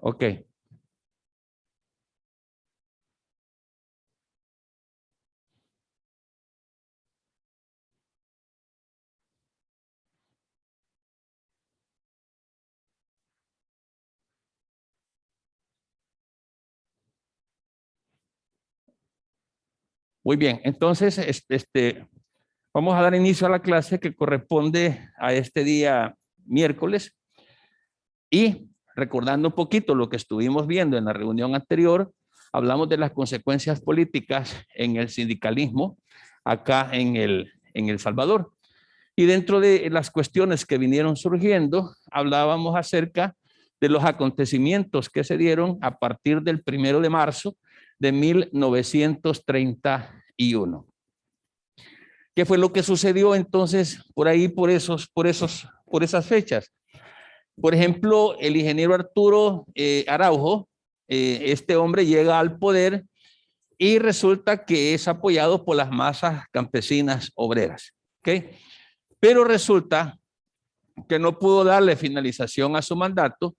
Ok. Muy bien, entonces vamos a dar inicio a la clase que corresponde a este día miércoles y recordando un poquito lo que estuvimos viendo en la reunión anterior, hablamos de las consecuencias políticas en el sindicalismo acá en El Salvador. Y dentro de las cuestiones que vinieron surgiendo, hablábamos acerca de los acontecimientos que se dieron a partir del 1 de marzo de 1931. ¿Qué fue lo que sucedió entonces por ahí, por esas fechas? Por ejemplo, el ingeniero Arturo Araujo, este hombre llega al poder y resulta que es apoyado por las masas campesinas obreras. ¿Okay? Pero resulta que no pudo darle finalización a su mandato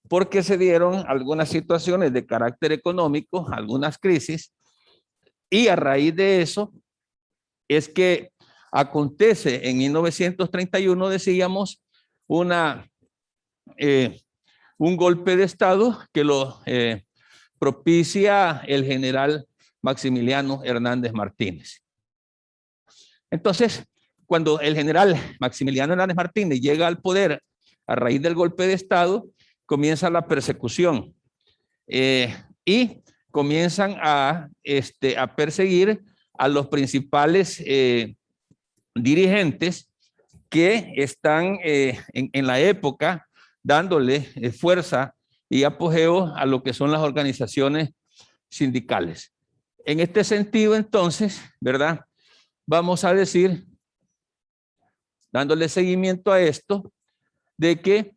porque se dieron algunas situaciones de carácter económico, algunas crisis, y a raíz de eso es que acontece en 1931, decíamos, un golpe de Estado que lo propicia el general Maximiliano Hernández Martínez. Entonces, cuando el general Maximiliano Hernández Martínez llega al poder a raíz del golpe de Estado, comienza la persecución y comienzan a perseguir a los principales dirigentes que están en la época dándole fuerza y apogeo a lo que son las organizaciones sindicales. En este sentido, entonces, ¿verdad? Vamos a decir, dándole seguimiento a esto, de que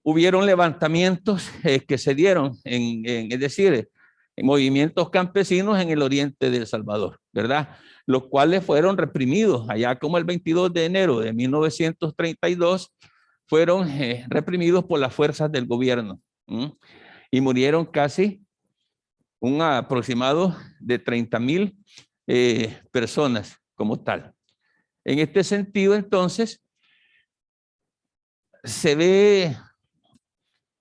hubieron levantamientos que se dieron, es decir, en movimientos campesinos en el oriente de El Salvador, ¿verdad? Los cuales fueron reprimidos allá como el 22 de enero de 1932, fueron reprimidos por las fuerzas del gobierno y murieron casi un aproximado de 30,000 personas como tal. En este sentido, entonces, se ve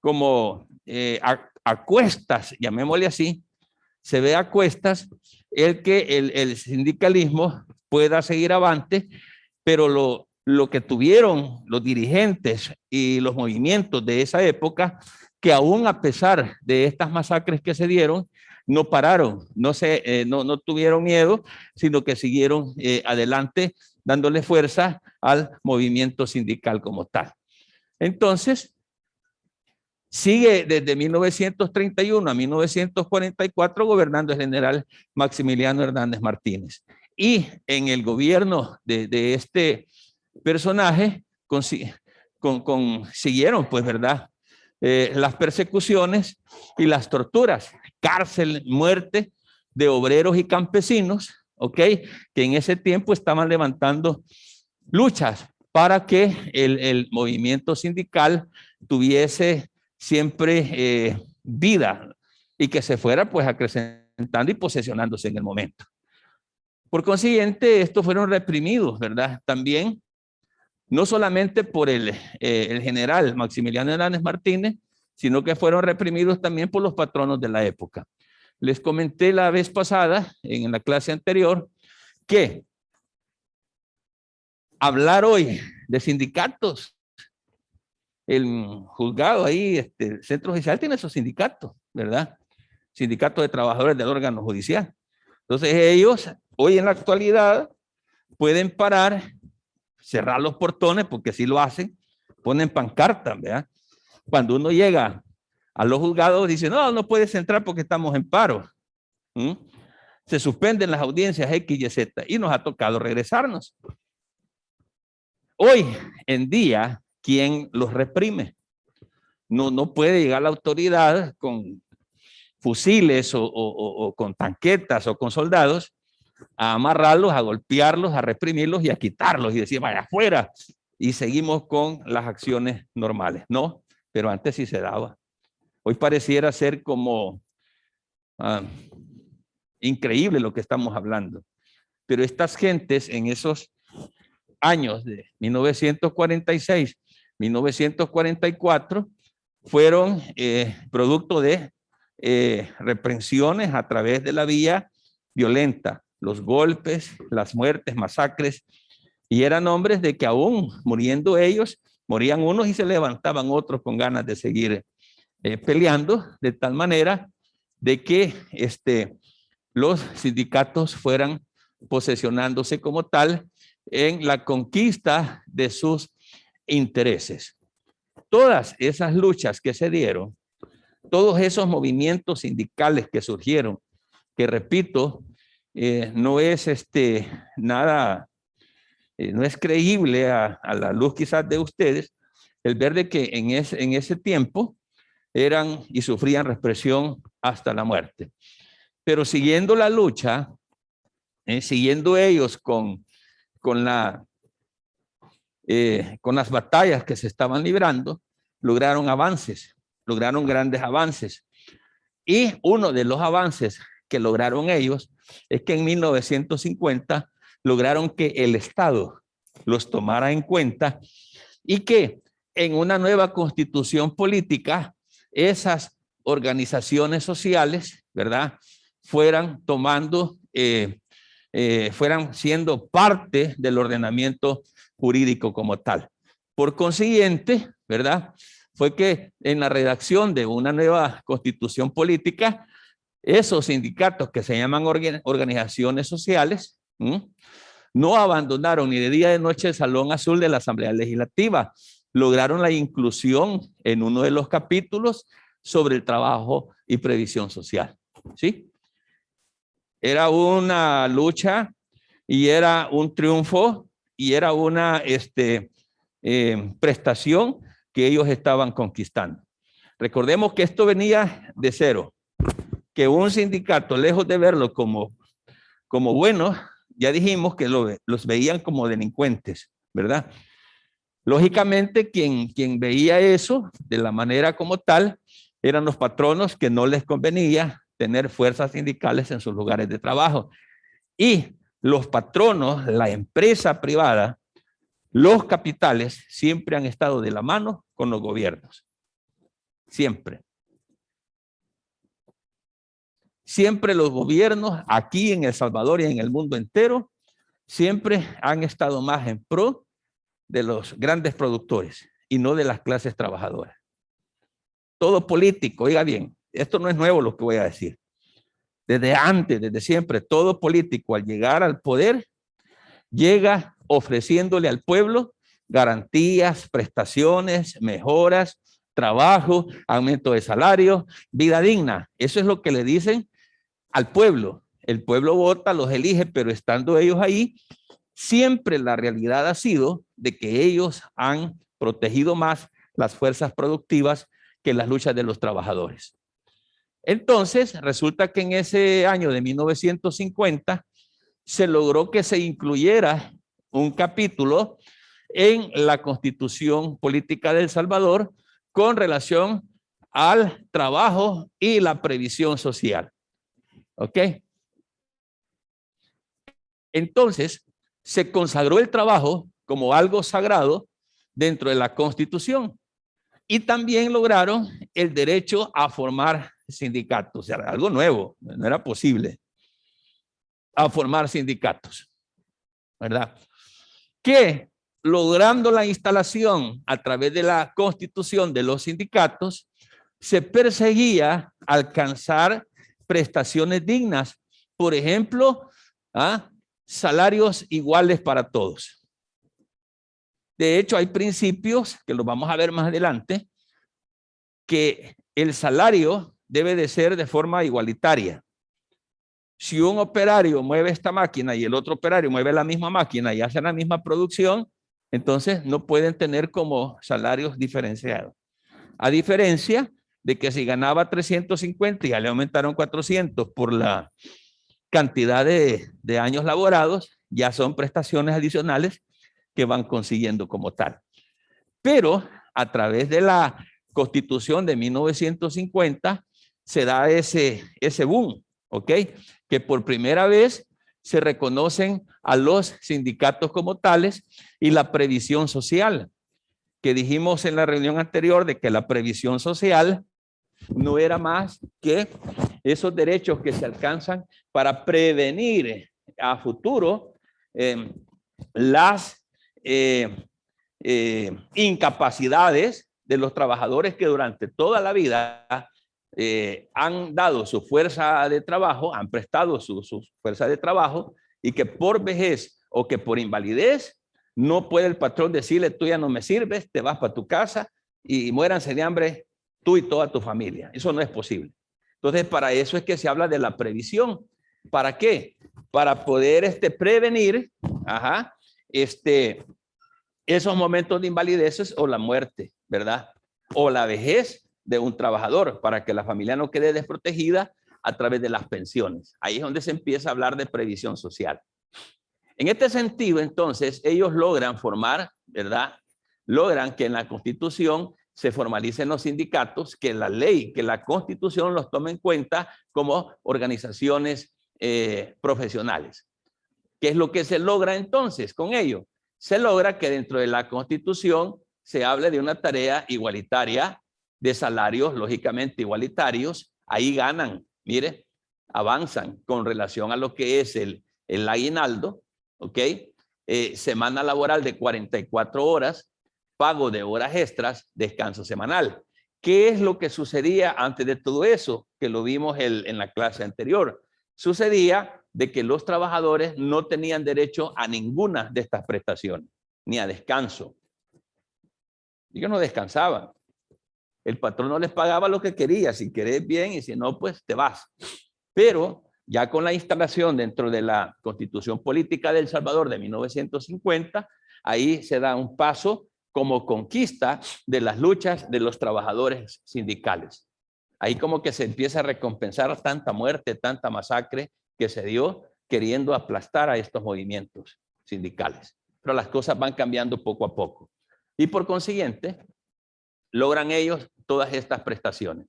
como a cuestas, llamémosle así, se ve a cuestas el que el sindicalismo pueda seguir avante, pero lo que tuvieron los dirigentes y los movimientos de esa época, que aún a pesar de estas masacres que se dieron, no pararon, no tuvieron miedo, sino que siguieron adelante dándole fuerza al movimiento sindical como tal. Entonces, sigue desde 1931 a 1944 gobernando el general Maximiliano Hernández Martínez. Y en el gobierno de este personaje siguieron, pues, ¿verdad? Las persecuciones y las torturas, cárcel, muerte de obreros y campesinos, ¿ok? Que en ese tiempo estaban levantando luchas para que el movimiento sindical tuviese siempre vida y que se fuera pues acrecentando y posesionándose en el momento. Por consiguiente, estos fueron reprimidos, ¿verdad? También, no solamente por el general Maximiliano Hernández Martínez, sino que fueron reprimidos también por los patronos de la época. Les comenté la vez pasada, en la clase anterior, que hablar hoy de sindicatos, el juzgado ahí, el centro judicial tiene esos sindicatos, ¿verdad? Sindicatos de trabajadores del órgano judicial. Entonces ellos, hoy en la actualidad, pueden parar, cerrar los portones, porque así lo hacen, ponen pancartas, ¿verdad? Cuando uno llega a los juzgados, dice, no, no puedes entrar porque estamos en paro. Se suspenden las audiencias X, Y, Z, y nos ha tocado regresarnos. Hoy en día, ¿quién los reprime? No puede llegar la autoridad con fusiles o con tanquetas o con soldados a amarrarlos, a golpearlos, a reprimirlos y a quitarlos y decir, vaya afuera. Y seguimos con las acciones normales. No, pero antes sí se daba. Hoy pareciera ser como increíble lo que estamos hablando. Pero estas gentes en esos años de 1946, 1944, fueron producto de reprensiones a través de la vía violenta, los golpes, las muertes, masacres, y eran hombres de que aún muriendo ellos, morían unos y se levantaban otros con ganas de seguir peleando, de tal manera de que los sindicatos fueran posesionándose como tal en la conquista de sus intereses. Todas esas luchas que se dieron, todos esos movimientos sindicales que surgieron, que repito, no es nada, no es creíble a la luz quizás de ustedes, el ver de que en ese tiempo eran y sufrían represión hasta la muerte. Pero siguiendo la lucha, siguiendo ellos con las batallas que se estaban librando, lograron avances, lograron grandes avances. Y uno de los avances que lograron ellos es que en 1950 lograron que el Estado los tomara en cuenta y que en una nueva constitución política esas organizaciones sociales, ¿verdad?, fueran tomando, fueran siendo parte del ordenamiento jurídico como tal. Por consiguiente, ¿verdad?, fue que en la redacción de una nueva constitución política, esos sindicatos que se llaman organizaciones sociales, no abandonaron ni de día ni de noche el Salón Azul de la Asamblea Legislativa. Lograron la inclusión en uno de los capítulos sobre el trabajo y previsión social. ¿Sí? Era una lucha y era un triunfo y era una prestación que ellos estaban conquistando. Recordemos que esto venía de cero, que un sindicato, lejos de verlo como bueno, ya dijimos que los veían como delincuentes, ¿verdad? Lógicamente, quien veía eso de la manera como tal, eran los patronos que no les convenía tener fuerzas sindicales en sus lugares de trabajo. Y los patronos, la empresa privada, los capitales, siempre han estado de la mano con los gobiernos. Siempre. Siempre los gobiernos, aquí en El Salvador y en el mundo entero, siempre han estado más en pro de los grandes productores y no de las clases trabajadoras. Todo político, oiga bien, esto no es nuevo lo que voy a decir. Desde antes, desde siempre, todo político al llegar al poder, llega ofreciéndole al pueblo garantías, prestaciones, mejoras, trabajo, aumento de salario, vida digna. Eso es lo que le dicen al pueblo. El pueblo vota, los elige, pero estando ellos ahí, siempre la realidad ha sido de que ellos han protegido más las fuerzas productivas que las luchas de los trabajadores. Entonces, resulta que en ese año de 1950 se logró que se incluyera un capítulo en la Constitución Política de El Salvador con relación al trabajo y la previsión social. ¿Ok? Entonces, se consagró el trabajo como algo sagrado dentro de la Constitución y también lograron el derecho a formar sindicatos, o sea, algo nuevo, no era posible, a formar sindicatos, ¿verdad? Que logrando la instalación a través de la Constitución de los sindicatos, se perseguía alcanzar prestaciones dignas, por ejemplo, salarios iguales para todos. De hecho, hay principios, que los vamos a ver más adelante, que el salario debe de ser de forma igualitaria. Si un operario mueve esta máquina y el otro operario mueve la misma máquina y hacen la misma producción, entonces no pueden tener como salarios diferenciados. A diferencia de que si ganaba 350 y ya le aumentaron 400 por la cantidad de años laborados, ya son prestaciones adicionales que van consiguiendo como tal. Pero a través de la Constitución de 1950 se da ese boom, ¿ok? Que por primera vez se reconocen a los sindicatos como tales y la previsión social, que dijimos en la reunión anterior de que la previsión social no era más que esos derechos que se alcanzan para prevenir a futuro las incapacidades de los trabajadores que durante toda la vida han dado su fuerza de trabajo, han prestado su fuerza de trabajo, y que por vejez o que por invalidez no puede el patrón decirle: tú ya no me sirves, te vas para tu casa y muéranse de hambre tú y toda tu familia. Eso no es posible. Entonces, para eso es que se habla de la previsión. ¿Para qué? Para poder prevenir esos momentos de invalideces o la muerte, ¿verdad? O la vejez de un trabajador, para que la familia no quede desprotegida a través de las pensiones. Ahí es donde se empieza a hablar de previsión social. En este sentido, entonces, ellos logran formar, ¿verdad? Logran que en la Constitución se formalicen los sindicatos, que la ley, que la Constitución los tome en cuenta como organizaciones profesionales. ¿Qué es lo que se logra entonces con ello? Se logra que dentro de la Constitución se hable de una tarea igualitaria, de salarios lógicamente igualitarios. Ahí ganan, mire, avanzan con relación a lo que es el aguinaldo, ¿ok? Semana laboral de 44 horas, pago de horas extras, descanso semanal. ¿Qué es lo que sucedía antes de todo eso? Que lo vimos en la clase anterior. Sucedía de que los trabajadores no tenían derecho a ninguna de estas prestaciones, ni a descanso. Ellos no descansaban. El patrón no les pagaba lo que quería, si querés bien y si no, pues te vas. Pero ya con la instalación dentro de la Constitución Política de El Salvador de 1950, ahí se da un paso como conquista de las luchas de los trabajadores sindicales. Ahí como que se empieza a recompensar tanta muerte, tanta masacre que se dio queriendo aplastar a estos movimientos sindicales. Pero las cosas van cambiando poco a poco. Y por consiguiente, logran ellos todas estas prestaciones.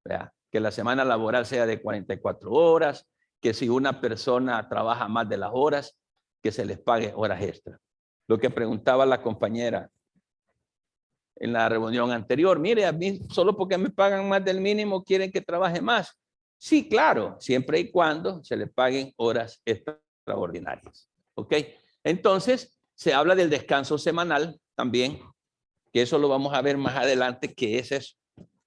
¿Verdad? Que la semana laboral sea de 44 horas, que si una persona trabaja más de las horas, que se les pague horas extras. Lo que preguntaba la compañera en la reunión anterior: mire, a mí solo porque me pagan más del mínimo quieren que trabaje más. Sí, claro, siempre y cuando se le paguen horas extraordinarias. ¿Ok? Entonces, se habla del descanso semanal también, que eso lo vamos a ver más adelante, qué es eso,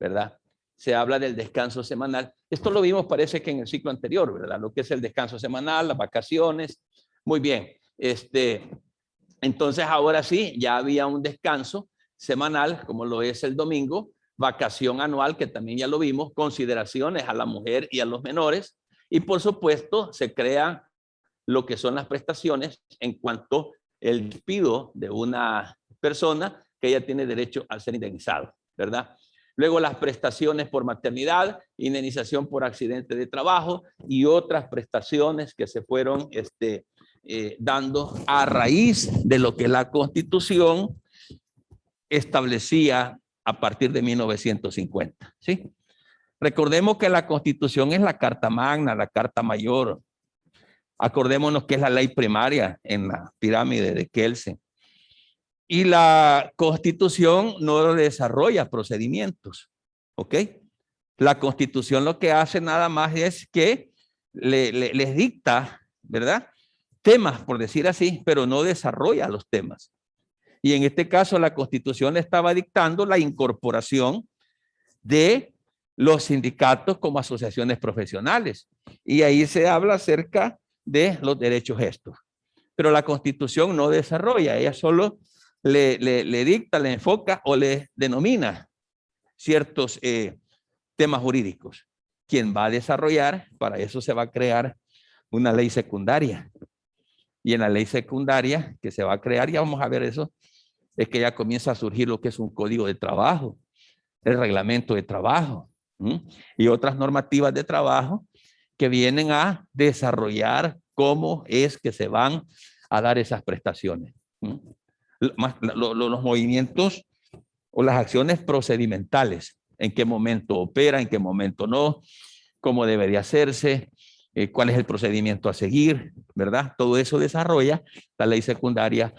¿verdad? Se habla del descanso semanal. Esto lo vimos, parece que en el ciclo anterior, ¿verdad? Lo que es el descanso semanal, las vacaciones. Muy bien. Entonces, ahora sí, ya había un descanso semanal, como lo es el domingo, vacación anual, que también ya lo vimos, consideraciones a la mujer y a los menores, y por supuesto se crean lo que son las prestaciones en cuanto al despido de una persona, que ella tiene derecho a ser indemnizado, ¿verdad? Luego las prestaciones por maternidad, indemnización por accidente de trabajo y otras prestaciones que se fueron dando a raíz de lo que la Constitución establecía a partir de 1950, ¿sí? Recordemos que la Constitución es la Carta Magna, la Carta Mayor. Acordémonos que es la ley primaria en la pirámide de Kelsen. Y la Constitución no desarrolla procedimientos, ¿ok? La Constitución lo que hace nada más es que les dicta, ¿verdad? Temas, por decir así, pero no desarrolla los temas. Y en este caso la Constitución le estaba dictando la incorporación de los sindicatos como asociaciones profesionales. Y ahí se habla acerca de los derechos estos. Pero la Constitución no desarrolla, ella solo le dicta, le enfoca o le denomina ciertos temas jurídicos. Quien va a desarrollar, para eso se va a crear una ley secundaria. Y en la ley secundaria que se va a crear, ya vamos a ver eso, es que ya comienza a surgir lo que es un código de trabajo, el reglamento de trabajo y otras normativas de trabajo que vienen a desarrollar cómo es que se van a dar esas prestaciones. Los movimientos o las acciones procedimentales, en qué momento opera, en qué momento no, cómo debería hacerse, cuál es el procedimiento a seguir, ¿verdad? Todo eso desarrolla la ley secundaria,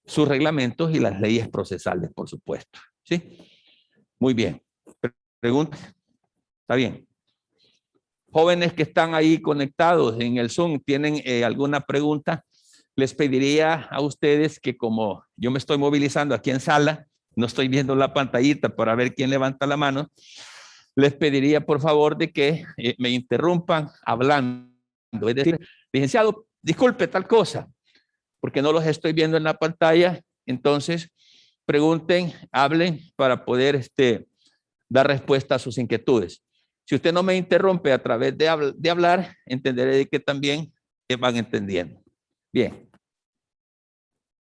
sus reglamentos y las leyes procesales, por supuesto. ¿Sí? Muy bien. Pregunta. ¿Está bien? Jóvenes que están ahí conectados en el Zoom, ¿tienen alguna pregunta? Les pediría a ustedes que, como yo me estoy movilizando aquí en sala, no estoy viendo la pantallita para ver quién levanta la mano, les pediría por favor de que me interrumpan hablando. Es decir, licenciado, disculpe tal cosa, porque no los estoy viendo en la pantalla. Entonces, pregunten, hablen para poder dar respuesta a sus inquietudes. Si usted no me interrumpe a través de hablar, entenderé de que también van entendiendo. Bien.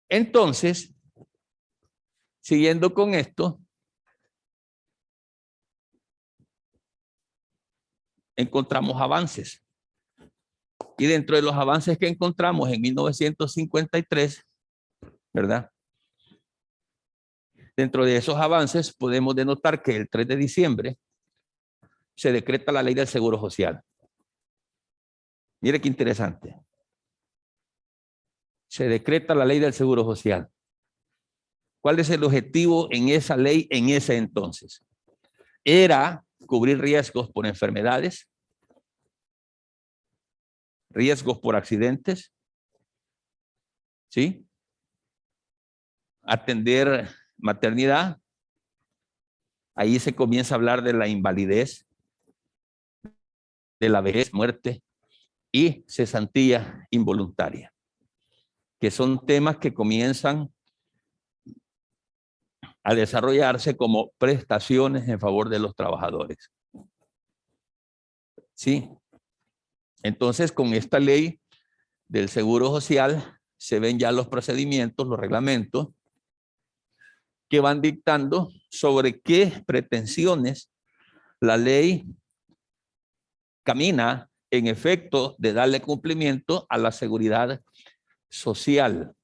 Entonces, siguiendo con esto, encontramos avances. Y dentro de los avances que encontramos en 1953, ¿verdad? Dentro de esos avances podemos denotar que el 3 de diciembre se decreta la ley del Seguro Social. Mire qué interesante. Se decreta la ley del Seguro Social. ¿Cuál es el objetivo en esa ley en ese entonces? Era cubrir riesgos por enfermedades, riesgos por accidentes, ¿sí? Atender maternidad. Ahí se comienza a hablar de la invalidez, de la vejez, muerte y cesantía involuntaria, que son temas que comienzan a desarrollarse como prestaciones en favor de los trabajadores. ¿Sí? Entonces, con esta ley del Seguro Social se ven ya los procedimientos, los reglamentos que van dictando sobre qué pretensiones la ley camina en efecto de darle cumplimiento a la seguridad social.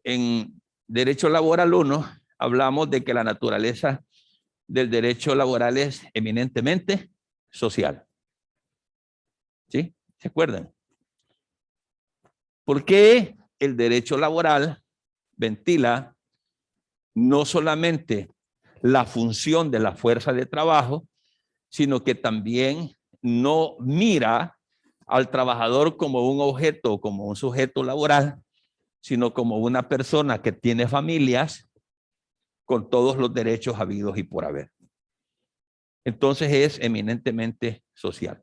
En Derecho Laboral 1 hablamos de que la naturaleza del derecho laboral es eminentemente social. ¿Sí? ¿Se acuerdan? ¿Por qué el derecho laboral ventila no solamente la función de la fuerza de trabajo, sino que también no mira al trabajador como un objeto, como un sujeto laboral, sino como una persona que tiene familias con todos los derechos habidos y por haber? Entonces es eminentemente social.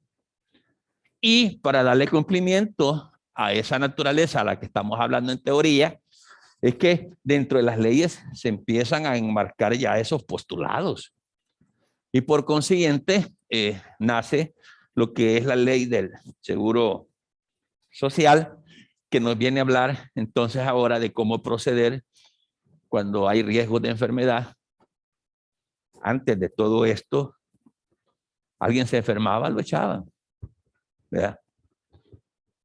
Y para darle cumplimiento a esa naturaleza a la que estamos hablando en teoría, es que dentro de las leyes se empiezan a enmarcar ya esos postulados. Y por consiguiente, nace lo que es la ley del Seguro Social, que nos viene a hablar entonces ahora de cómo proceder cuando hay riesgos de enfermedad. Antes de todo esto, alguien se enfermaba, lo echaban, ¿verdad?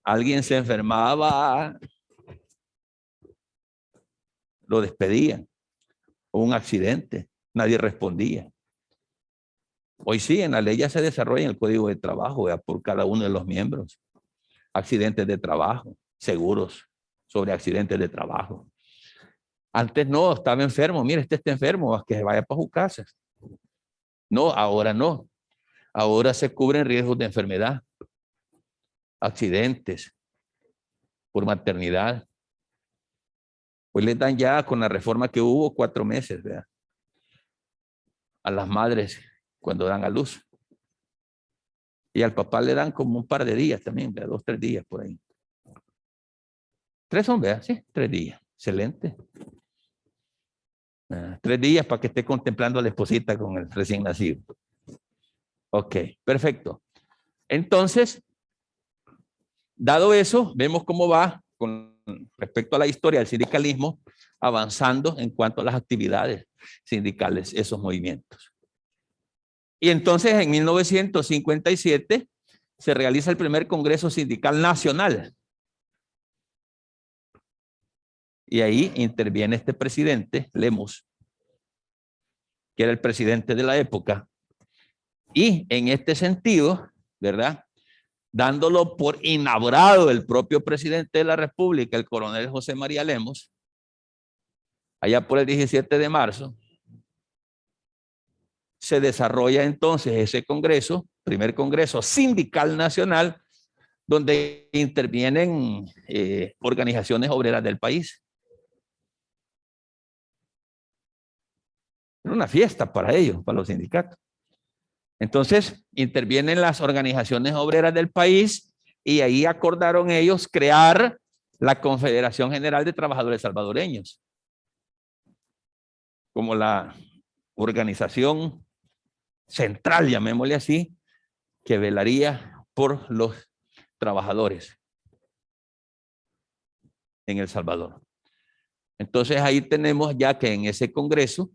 Alguien se enfermaba, lo despedían. O un accidente, nadie respondía. Hoy sí, en la ley ya se desarrolla el código de trabajo, ¿verdad? Por cada uno de los miembros. Accidentes de trabajo, seguros sobre accidentes de trabajo. Antes no, estaba enfermo. Mire, este está enfermo, que se vaya para su casa. No, ahora no. Ahora se cubren riesgos de enfermedad, accidentes, por maternidad. Pues les dan ya, con la reforma que hubo, 4 meses, ¿verdad? A las madres cuando dan a luz. Y al papá le dan como un par de días también, ¿verdad? 2, 3 días por ahí. 3 son, ¿verdad? Sí, 3 días. Excelente. 3 días para que esté contemplando a la esposita con el recién nacido. Ok, perfecto. Entonces, dado eso, vemos cómo va con respecto a la historia del sindicalismo, avanzando en cuanto a las actividades sindicales, esos movimientos. Y entonces en 1957 se realiza el primer Congreso Sindical Nacional. Y ahí interviene este presidente, Lemos, que era el presidente de la época, y en este sentido, ¿verdad?, dándolo por inaugurado el propio presidente de la República, el coronel José María Lemos, allá por el 17 de marzo, se desarrolla entonces ese congreso, primer congreso sindical nacional, donde intervienen organizaciones obreras del país. Era una fiesta para ellos, para los sindicatos. Entonces, intervienen las organizaciones obreras del país y ahí acordaron ellos crear la Confederación General de Trabajadores Salvadoreños como la organización central, llamémosle así, que velaría por los trabajadores en El Salvador. Entonces ahí tenemos ya que en ese congreso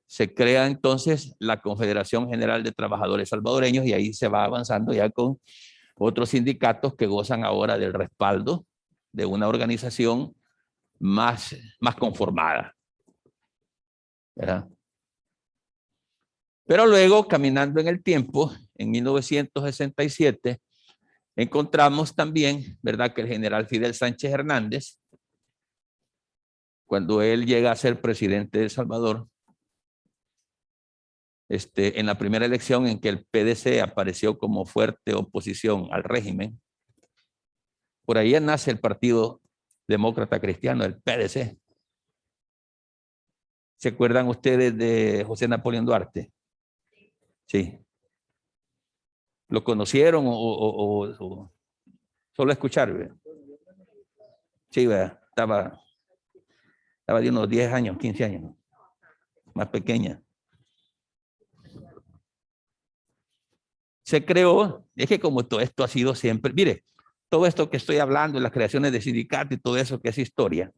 se crea entonces la Confederación General de Trabajadores Salvadoreños y ahí se va avanzando ya con otros sindicatos que gozan ahora del respaldo de una organización más conformada, ¿verdad? Pero luego, caminando en el tiempo, en 1967, encontramos también, ¿verdad?, que el general Fidel Sánchez Hernández, cuando él llega a ser presidente de El Salvador, en la primera elección en que el PDC apareció como fuerte oposición al régimen, por ahí nace el Partido Demócrata Cristiano, el PDC. ¿Se acuerdan ustedes de José Napoleón Duarte? Sí. ¿Lo conocieron o solo escuchar? ¿Ve? Sí, ¿verdad? Estaba de unos 10 años, 15 años, más pequeña. Se creó, es que como todo esto ha sido siempre, mire, todo esto que estoy hablando, las creaciones de sindicatos y todo eso que es historia,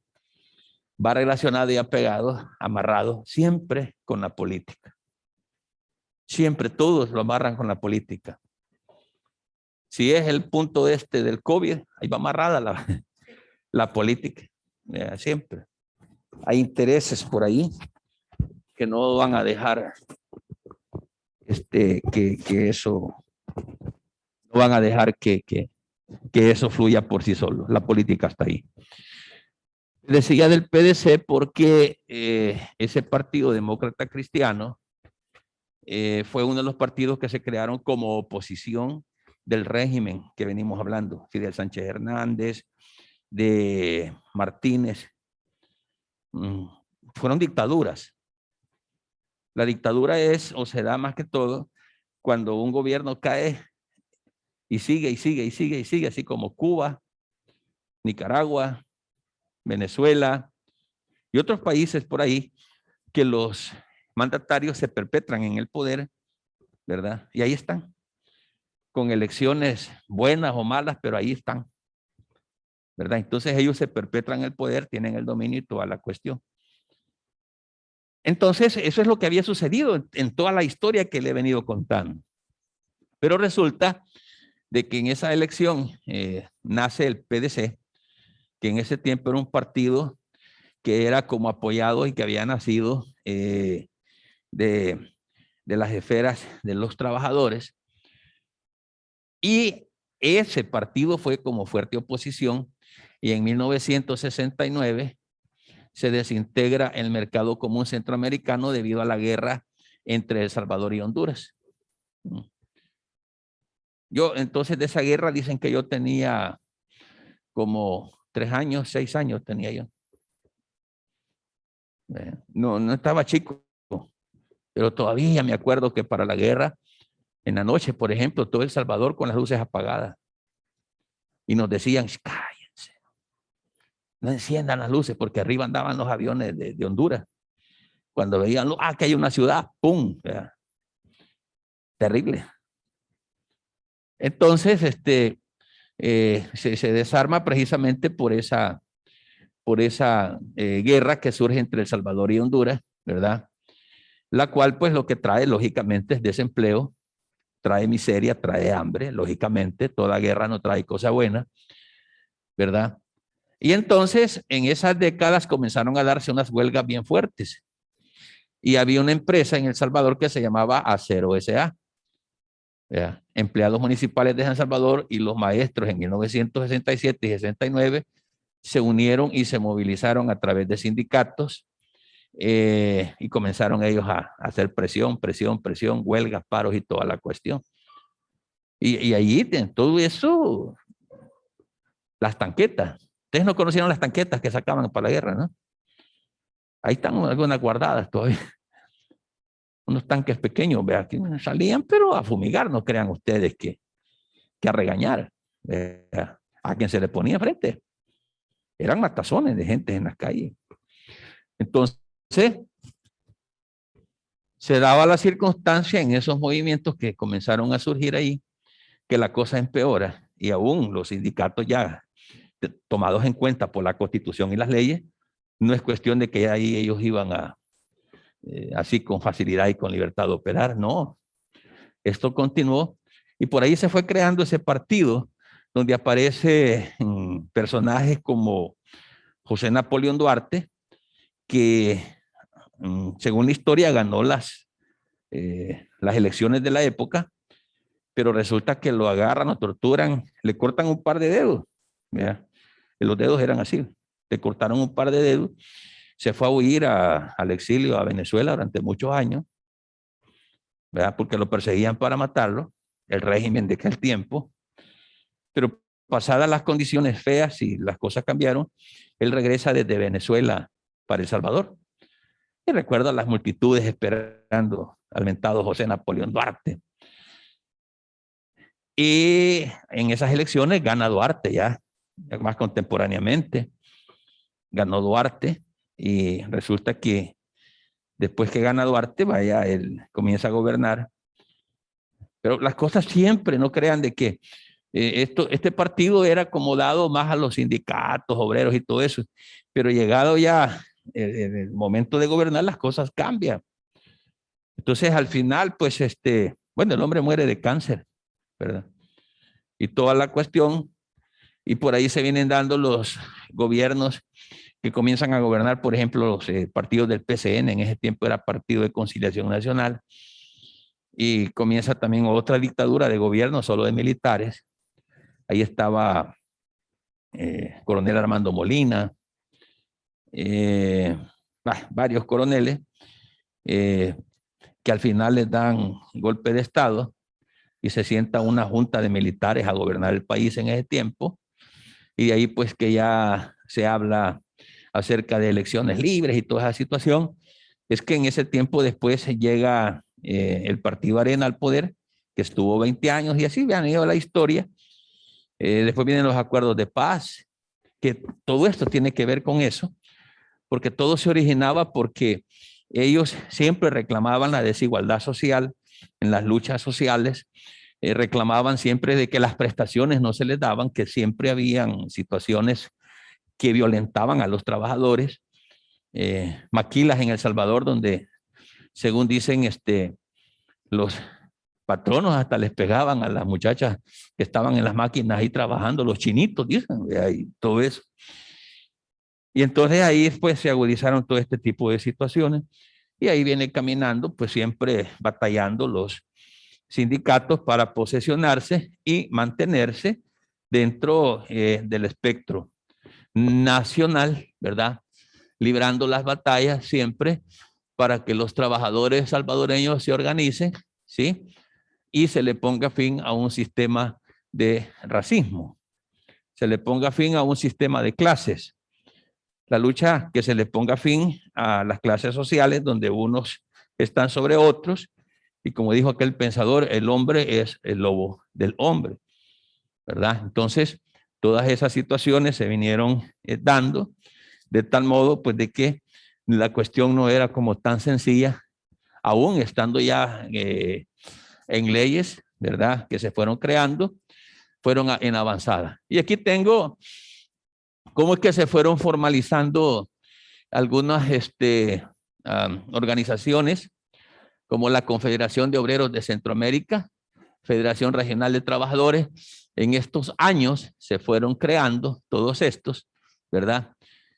va relacionado y apegado, amarrado siempre con la política. Siempre todos lo amarran con la política. Si es el punto del COVID, ahí va amarrada la política, siempre. Hay intereses por ahí que no van a dejar que eso, no van a dejar que eso fluya por sí solo. La política está ahí. Decía del PDC porque ese partido demócrata cristiano fue uno de los partidos que se crearon como oposición del régimen que venimos hablando, Fidel Sánchez Hernández, de Martínez. Fueron dictaduras. La dictadura es, o se da más que todo, cuando un gobierno cae y sigue, y sigue, y sigue, y sigue, así como Cuba, Nicaragua, Venezuela y otros países por ahí, que los mandatarios se perpetran en el poder, ¿verdad? Y ahí están, con elecciones buenas o malas, pero ahí están, ¿verdad? Entonces ellos se perpetran el poder, tienen el dominio y toda la cuestión. Entonces, eso es lo que había sucedido en toda la historia que le he venido contando. Pero resulta de que en esa elección nace el PDC, que en ese tiempo era un partido que era como apoyado y que había nacido de las esferas de los trabajadores. Y ese partido fue como fuerte oposición y en 1969 se desintegra el mercado común centroamericano debido a la guerra entre El Salvador y Honduras. Yo, entonces, de esa guerra dicen que yo tenía como 3 años, 6 años tenía yo. No estaba chico, pero todavía me acuerdo que para la guerra, en la noche, por ejemplo, todo El Salvador con las luces apagadas. Y nos decían, cállense, no enciendan las luces, porque arriba andaban los aviones de Honduras. Cuando veían, que hay una ciudad, ¡pum! Terrible. Entonces, se desarma precisamente por esa guerra que surge entre El Salvador y Honduras, ¿verdad? La cual, pues, lo que trae, lógicamente, es desempleo, trae miseria, trae hambre, lógicamente, toda guerra no trae cosa buena, ¿verdad? Y entonces, en esas décadas comenzaron a darse unas huelgas bien fuertes. y había una empresa en El Salvador que se llamaba Acero S.A. Empleados municipales de San Salvador y los maestros en 1967 y 69 se unieron y se movilizaron a través de sindicatos y comenzaron ellos a hacer presión, huelgas, paros y toda la cuestión. Y allí en todo eso, las tanquetas. Ustedes no conocieron las tanquetas que sacaban para la guerra, ¿no? Ahí están algunas guardadas todavía. Unos tanques pequeños, vea, que salían, pero a fumigar, no crean ustedes que a regañar. A quien se le ponía frente. Eran matazones de gente en las calles. Entonces, se daba la circunstancia en esos movimientos que comenzaron a surgir ahí, que la cosa empeora y aún los sindicatos ya tomados en cuenta por la Constitución y las leyes, no es cuestión de que ahí ellos iban a así con facilidad y con libertad de operar, no. Esto continuó y por ahí se fue creando ese partido donde aparece personajes como José Napoleón Duarte, que según la historia ganó las elecciones de la época, pero resulta que lo agarran, lo torturan, le cortan un par de dedos, ¿ya? Y los dedos eran así, le cortaron un par de dedos, se fue a huir al exilio a Venezuela durante muchos años, ¿verdad? Porque lo perseguían para matarlo, el régimen de aquel tiempo, pero pasadas las condiciones feas y las cosas cambiaron, él regresa desde Venezuela para El Salvador. Y recuerda las multitudes esperando al mentado José Napoleón Duarte. Y en esas elecciones gana Duarte ya más contemporáneamente. Ganó Duarte y resulta que después que gana Duarte, vaya, él comienza a gobernar. Pero las cosas siempre, no crean de que este partido era acomodado más a los sindicatos, obreros y todo eso. Pero llegado ya el momento de gobernar, las cosas cambian. Entonces, al final, pues, bueno, el hombre muere de cáncer, ¿verdad? Y toda la cuestión, y por ahí se vienen dando los gobiernos que comienzan a gobernar, por ejemplo, los partidos del PCN, en ese tiempo era Partido de Conciliación Nacional, y comienza también otra dictadura de gobierno, solo de militares. Ahí estaba coronel Armando Molina, varios coroneles, que al final les dan golpe de Estado y se sienta una junta de militares a gobernar el país en ese tiempo. Y de ahí pues que ya se habla acerca de elecciones libres y toda esa situación. Es que en ese tiempo después llega el Partido Arena al poder, que estuvo 20 años y así han ido la historia. Después vienen los acuerdos de paz, que todo esto tiene que ver con eso, porque todo se originaba porque ellos siempre reclamaban la desigualdad social en las luchas sociales, reclamaban siempre de que las prestaciones no se les daban, que siempre habían situaciones que violentaban a los trabajadores, maquilas en El Salvador donde, según dicen, los patronos hasta les pegaban a las muchachas que estaban en las máquinas ahí trabajando, los chinitos, dicen, y todo eso. Y entonces ahí pues se agudizaron todo este tipo de situaciones y ahí viene caminando pues siempre batallando los sindicatos para posesionarse y mantenerse dentro del espectro nacional, ¿verdad? Librando las batallas siempre para que los trabajadores salvadoreños se organicen, ¿sí? Y se le ponga fin a un sistema de racismo, se le ponga fin a un sistema de clases, la lucha que se le ponga fin a las clases sociales donde unos están sobre otros y como dijo aquel pensador, el hombre es el lobo del hombre, ¿verdad? Entonces, todas esas situaciones se vinieron dando de tal modo pues de que la cuestión no era como tan sencilla, aún estando ya en leyes, ¿verdad? Que se fueron creando, fueron en avanzada. Y aquí tengo cómo es que se fueron formalizando algunas organizaciones como la Confederación de Obreros de Centroamérica, Federación Regional de Trabajadores. En estos años se fueron creando todos estos, ¿verdad?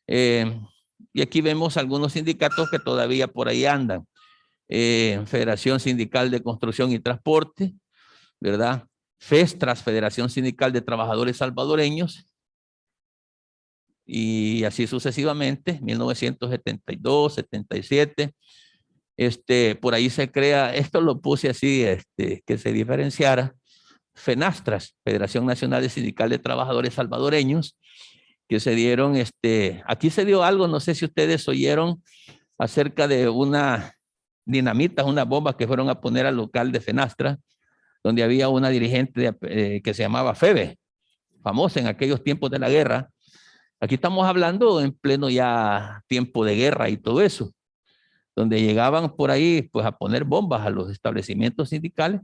Y aquí vemos algunos sindicatos que todavía por ahí andan. Federación Sindical de Construcción y Transporte, ¿verdad? FESTRAS, Federación Sindical de Trabajadores Salvadoreños, y así sucesivamente, 1972, 77. Por ahí se crea, esto lo puse así, que se diferenciara, FENASTRAS, Federación Nacional de Sindical de Trabajadores Salvadoreños, que se dieron, aquí se dio algo, no sé si ustedes oyeron acerca de una dinamita, una bomba que fueron a poner al local de FENASTRA, donde había una dirigente que se llamaba Febe, famosa en aquellos tiempos de la guerra. Aquí estamos hablando en pleno ya tiempo de guerra y todo eso, donde llegaban por ahí pues a poner bombas a los establecimientos sindicales.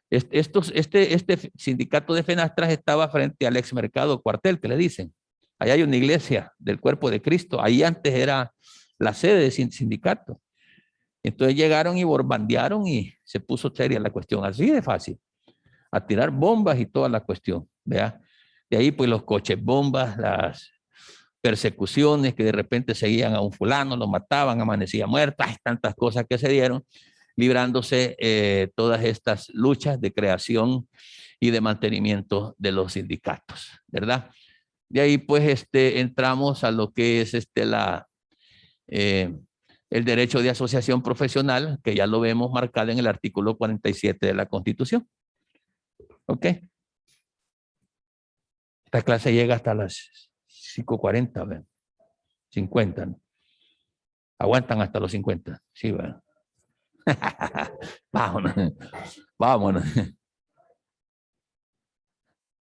Este sindicato de FENASTRAS estaba frente al ex mercado Cuartel, que le dicen. Allá hay una iglesia del Cuerpo de Cristo. Ahí antes era la sede del sindicato. Entonces llegaron y borbandearon y se puso seria la cuestión. Así de fácil. A tirar bombas y toda la cuestión. ¿Vea? De ahí pues los coches bombas, las persecuciones que de repente seguían a un fulano, lo mataban, amanecía muerto, tantas cosas que se dieron, librándose todas estas luchas de creación y de mantenimiento de los sindicatos, ¿verdad? De ahí pues entramos a lo que es el derecho de asociación profesional, que ya lo vemos marcado en el artículo 47 de la Constitución. ¿Ok? Esta clase llega hasta las 5:40, ¿ven? 50, ¿no? Aguantan hasta los 50. Sí, bueno. Vámonos. Vámonos.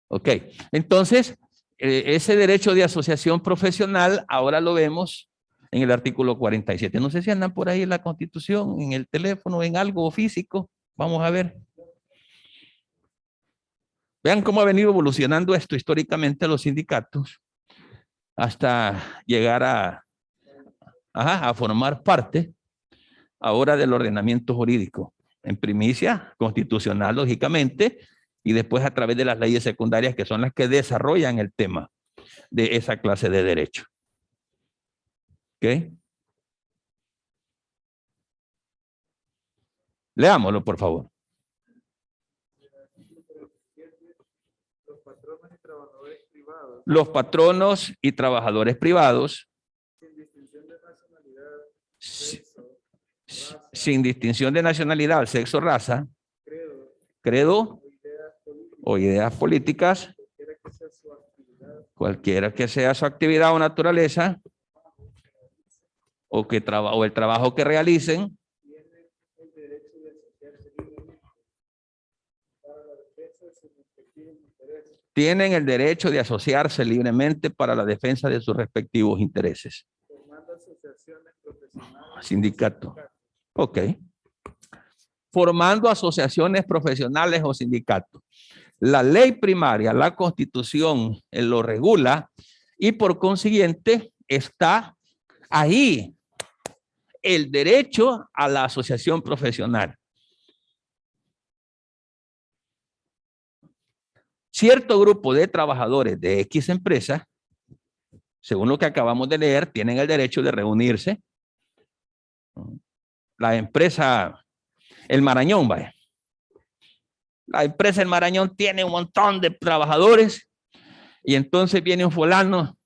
Ok. Entonces, ese derecho de asociación profesional ahora lo vemos en el artículo 47. No sé si andan por ahí en la Constitución, en el teléfono, en algo físico. Vamos a ver. Vean cómo ha venido evolucionando esto históricamente los sindicatos hasta llegar a formar parte ahora del ordenamiento jurídico, en primicia constitucional, lógicamente, y después a través de las leyes secundarias que son las que desarrollan el tema de esa clase de derecho. ¿Ok? Leámoslo, por favor. Los patronos y trabajadores privados, sin distinción de nacionalidad, sexo, raza, credo o ideas políticas, cualquiera que sea su actividad o naturaleza, o el trabajo que realicen, tienen el derecho de asociarse libremente para la defensa de sus respectivos intereses. Formando asociaciones profesionales. Sindicato. Ok. Formando asociaciones profesionales o sindicatos. La ley primaria, la Constitución, lo regula y por consiguiente está ahí el derecho a la asociación profesional. Cierto grupo de trabajadores de X empresa, según lo que acabamos de leer, tienen el derecho de reunirse. La empresa El Marañón, vaya. La empresa El Marañón tiene un montón de trabajadores y entonces viene un fulano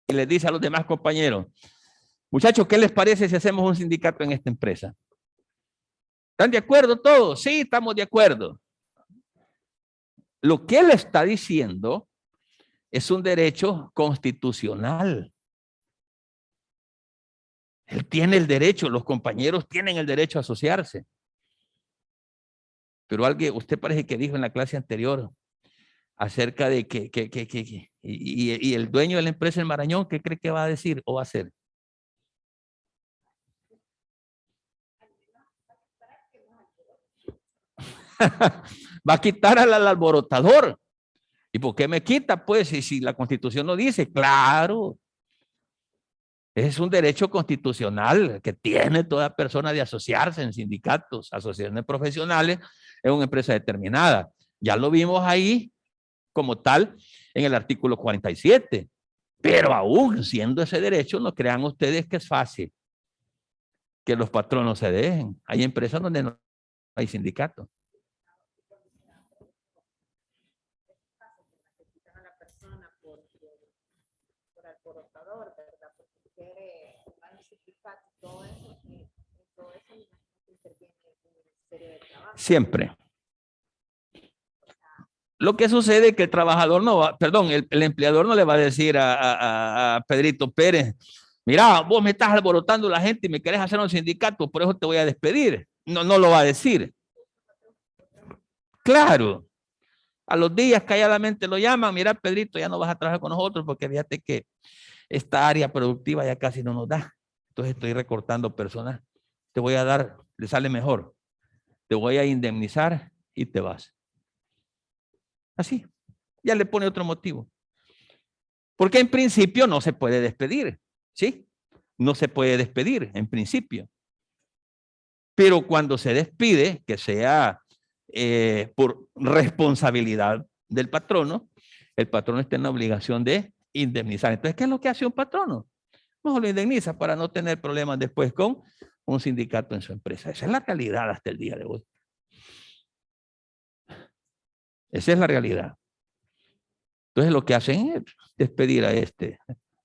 y les dice a los demás compañeros, muchachos, ¿qué les parece si hacemos un sindicato en esta empresa? ¿Están de acuerdo todos? Sí, estamos de acuerdo. Lo que él está diciendo es un derecho constitucional. Él tiene el derecho, los compañeros tienen el derecho a asociarse. Pero alguien, usted parece que dijo en la clase anterior acerca de y el dueño de la empresa El Marañón, ¿qué cree que va a decir o va a hacer? Va a quitar al alborotador. ¿Y por qué me quita? Pues si la Constitución lo dice, claro. Es un derecho constitucional que tiene toda persona de asociarse en sindicatos, asociaciones profesionales en una empresa determinada. Ya lo vimos ahí como tal en el artículo 47. Pero aún siendo ese derecho, no crean ustedes que es fácil. que los patronos se dejen. Hay empresas donde no hay sindicato. Siempre. Lo que sucede es que el trabajador no va, perdón, el empleador no le va a decir a Pedrito Pérez, mira, vos me estás alborotando la gente y me querés hacer un sindicato, por eso te voy a despedir. No, no lo va a decir. Claro. A los días calladamente lo llaman, mira, Pedrito, ya no vas a trabajar con nosotros porque fíjate que esta área productiva ya casi no nos da. Entonces estoy recortando personas. Te voy a dar, le sale mejor. Te voy a indemnizar y te vas. Así. Ya le pone otro motivo. Porque en principio no se puede despedir. ¿Sí? No se puede despedir en principio. Pero cuando se despide, que sea por responsabilidad del patrono, el patrono está en la obligación de indemnizar. Entonces, ¿qué es lo que hace un patrono? Mejor lo indemniza para no tener problemas después con un sindicato en su empresa. Esa es la realidad hasta el día de hoy. Esa es la realidad. Entonces, lo que hacen es despedir a este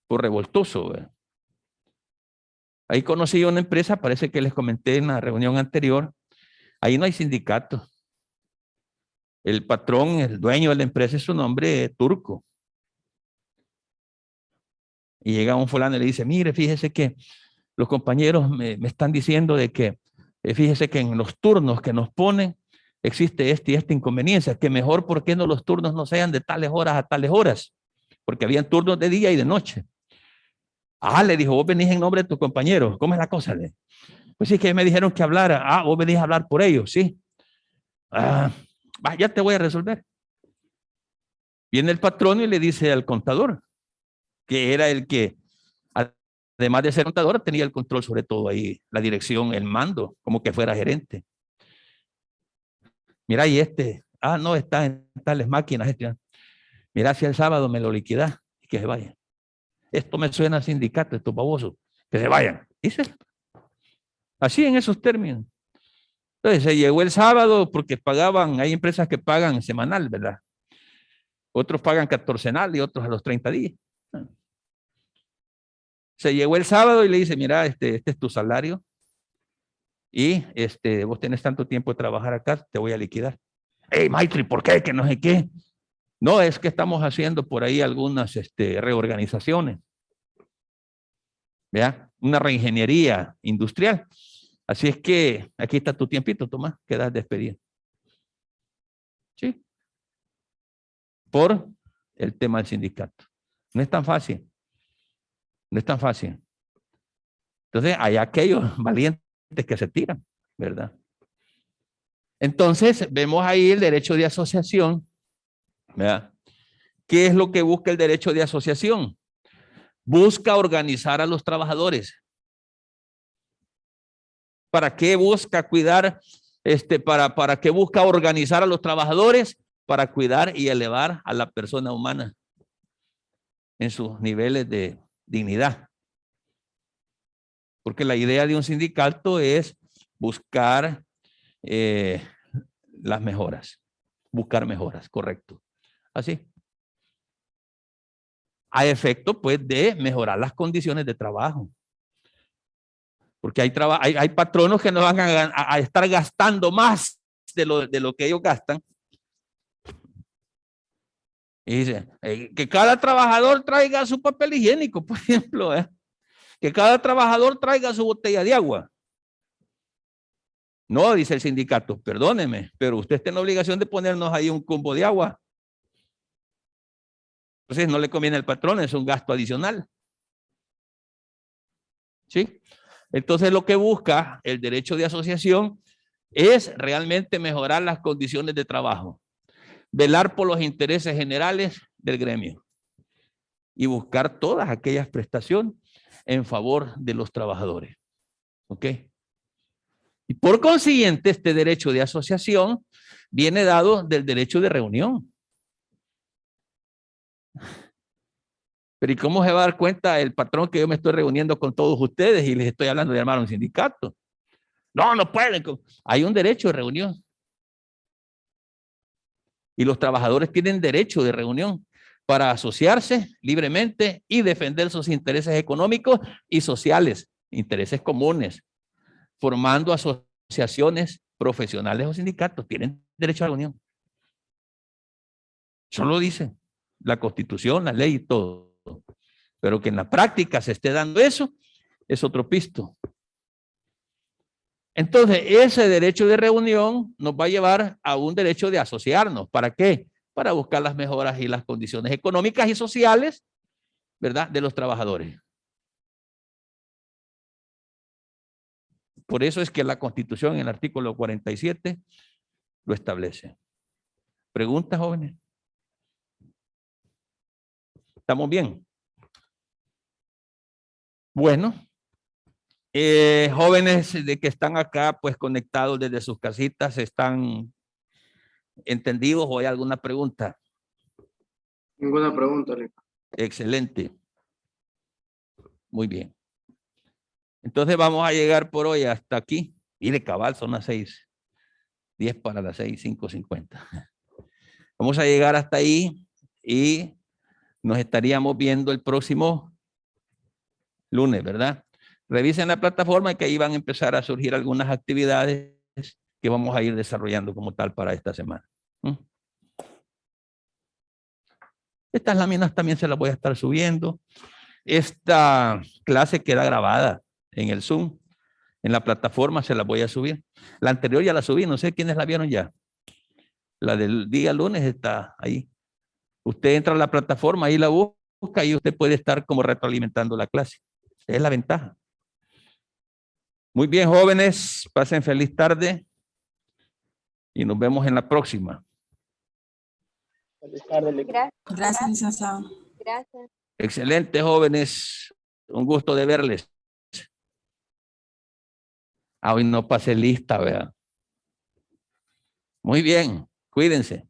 por revoltoso. ¿Verdad? Ahí conocí una empresa, parece que les comenté en la reunión anterior. Ahí no hay sindicato. El patrón, el dueño de la empresa es un hombre turco. Y llega un fulano y le dice, mire, fíjese que los compañeros me están diciendo de que, fíjese que en los turnos que nos ponen existe este y esta inconveniencia, que mejor por qué no los turnos no sean de tales horas a tales horas, porque habían turnos de día y de noche. Ah, le dijo, vos venís en nombre de tu compañero, ¿cómo es la cosa? Pues sí, que me dijeron que hablara. Ah, vos venís a hablar por ellos, sí. Ah, ya te voy a resolver. Viene el patrón y le dice al contador, que era el que, además de ser contador, tenía el control sobre todo ahí, la dirección, el mando, como que fuera gerente. Mira, y no, está en tales máquinas. Mira, si el sábado me lo liquida y que se vaya. Esto me suena a sindicato, estos babosos, que se vayan. Dice, así en esos términos. Entonces se llegó el sábado porque pagaban, hay empresas que pagan semanal, ¿verdad? Otros pagan quincenal y otros a los 30 días. Se llegó el sábado y le dice, mira, este es tu salario y vos tenés tanto tiempo de trabajar acá, te voy a liquidar. Hey, Maitri, ¿por qué? Que no sé qué. No, es que estamos haciendo por ahí algunas reorganizaciones. ¿Vea? Una reingeniería industrial. Así es que aquí está tu tiempito, Tomás, quedas despedido. ¿Sí? Por el tema del sindicato. No es tan fácil. No es tan fácil. Entonces, hay aquellos valientes que se tiran, ¿verdad? Entonces, vemos ahí el derecho de asociación, ¿verdad? ¿Qué es lo que busca el derecho de asociación? Busca organizar a los trabajadores. ¿Para qué busca cuidar? ¿Para qué busca organizar a los trabajadores? Para cuidar y elevar a la persona humana en sus niveles de dignidad. Porque la idea de un sindicato es buscar las mejoras. Buscar mejoras, correcto. Así. A efecto, pues, de mejorar las condiciones de trabajo. Porque hay patronos que no van a estar gastando más de lo que ellos gastan. Y dice, que cada trabajador traiga su papel higiénico, por ejemplo. Que cada trabajador traiga su botella de agua. No, dice el sindicato, perdóneme, pero usted tiene la obligación de ponernos ahí un combo de agua. Entonces no le conviene al patrón, es un gasto adicional. ¿Sí? Entonces lo que busca el derecho de asociación es realmente mejorar las condiciones de trabajo, velar por los intereses generales del gremio y buscar todas aquellas prestaciones en favor de los trabajadores. ¿Ok? Y por consiguiente, este derecho de asociación viene dado del derecho de reunión. Pero ¿y cómo se va a dar cuenta el patrón que yo me estoy reuniendo con todos ustedes y les estoy hablando de armar un sindicato? No, no pueden. Hay un derecho de reunión. Y los trabajadores tienen derecho de reunión para asociarse libremente y defender sus intereses económicos y sociales, intereses comunes, formando asociaciones profesionales o sindicatos. Tienen derecho a reunión. Solo dice la Constitución, la ley y todo. Pero que en la práctica se esté dando eso, es otro pisto. Entonces, ese derecho de reunión nos va a llevar a un derecho de asociarnos. ¿Para qué? Para buscar las mejoras y las condiciones económicas y sociales, ¿verdad?, de los trabajadores. Por eso es que la Constitución, en el artículo 47, lo establece. ¿Preguntas, jóvenes? ¿Estamos bien? Bueno, jóvenes de que están acá, pues conectados desde sus casitas, ¿están entendidos o hay alguna pregunta? Ninguna pregunta, Alex. Excelente. Muy bien. Entonces vamos a llegar por hoy hasta aquí. Mire, cabal, son las 6:10 para las 6:50. Vamos a llegar hasta ahí y nos estaríamos viendo el próximo lunes, ¿verdad? Revisen la plataforma que ahí van a empezar a surgir algunas actividades que vamos a ir desarrollando como tal para esta semana. Estas láminas también se las voy a estar subiendo. Esta clase queda grabada en el Zoom. En la plataforma se las voy a subir. La anterior ya la subí, no sé quiénes la vieron ya. La del día lunes está ahí. Usted entra a la plataforma, ahí la busca y usted puede estar como retroalimentando la clase. Es la ventaja. Muy bien, jóvenes, pasen feliz tarde y nos vemos en la próxima. Feliz tarde, Alex. Gracias, licenciado. Gracias. Excelente, jóvenes. Un gusto de verles. Hoy no pasé lista, ¿verdad? Muy bien, cuídense.